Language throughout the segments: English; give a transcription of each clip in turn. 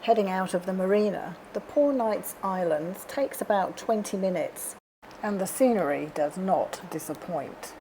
Heading out of the marina, the Poor Knights Islands takes about 20 minutes, and the scenery does not disappoint.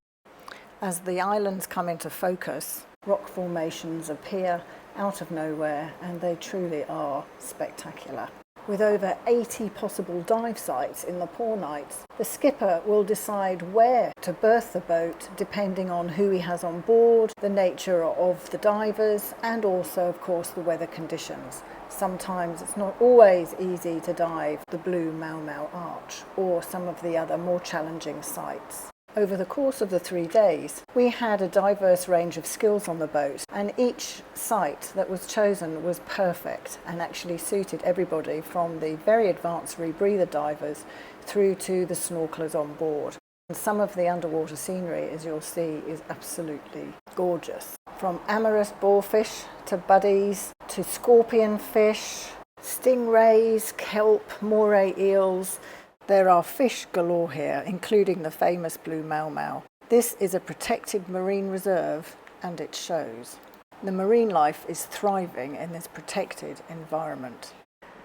As the islands come into focus, rock formations appear out of nowhere, and they truly are spectacular. With over 80 possible dive sites in the Poor Knights, the skipper will decide where to berth the boat depending on who he has on board, the nature of the divers, and also, of course, the weather conditions. Sometimes it's not always easy to dive the Blue Mau Mau Arch or some of the other more challenging sites. Over the course of the 3 days, we had a diverse range of skills on the boat, and each site that was chosen was perfect and actually suited everybody, from the very advanced rebreather divers through to the snorkelers on board. And some of the underwater scenery, as you'll see, is absolutely gorgeous. From amorous boarfish to buddies to scorpion fish, stingrays, kelp, moray eels. There are fish galore here, including the famous Blue Mau Mau. This is a protected marine reserve, and it shows. The marine life is thriving in this protected environment.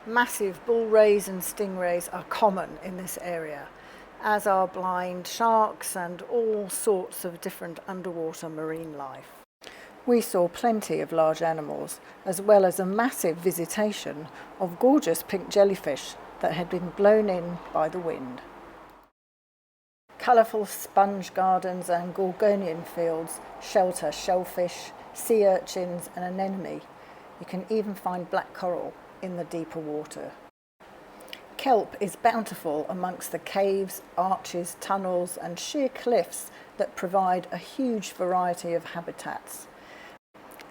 Massive bull rays and stingrays are common in this area, as are blind sharks and all sorts of different underwater marine life. We saw plenty of large animals, as well as a massive visitation of gorgeous pink jellyfish that had been blown in by the wind. Colourful sponge gardens and gorgonian fields shelter shellfish, sea urchins and anemone. You can even find black coral in the deeper water. Kelp is bountiful amongst the caves, arches, tunnels and sheer cliffs that provide a huge variety of habitats.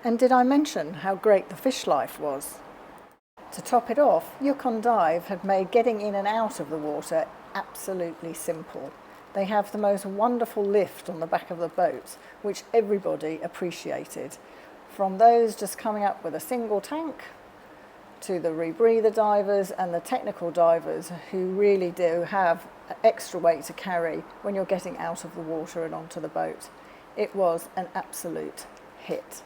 And did I mention how great the fish life was? To top it off, Yukon Dive had made getting in and out of the water absolutely simple. They have the most wonderful lift on the back of the boat, which everybody appreciated. From those just coming up with a single tank, to the rebreather divers and the technical divers who really do have extra weight to carry when you're getting out of the water and onto the boat. It was an absolute hit.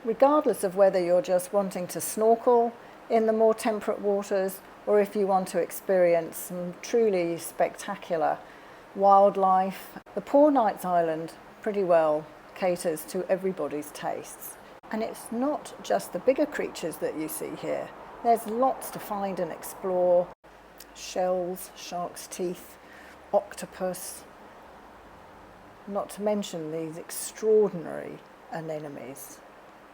Regardless of whether you're just wanting to snorkel in the more temperate waters or if you want to experience some truly spectacular wildlife, the Poor Knights Island pretty well caters to everybody's tastes. And it's not just the bigger creatures that you see here. There's lots to find and explore. Shells, shark's teeth, octopus, not to mention these extraordinary anemones,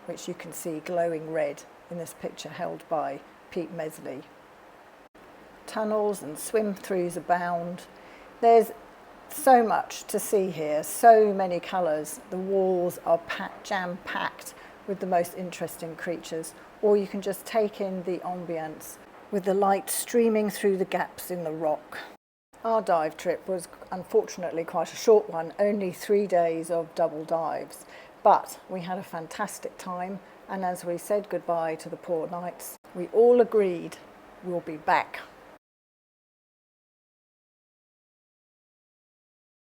which you can see glowing red in this picture held by Pete Mesley. Tunnels and swim-throughs abound. There's so much to see here, so many colours. The walls are jam-packed with the most interesting creatures, or you can just take in the ambience with the light streaming through the gaps in the rock. Our dive trip was unfortunately quite a short one, only 3 days of double dives. But we had a fantastic time, and as we said goodbye to the Poor Knights, we all agreed we'll be back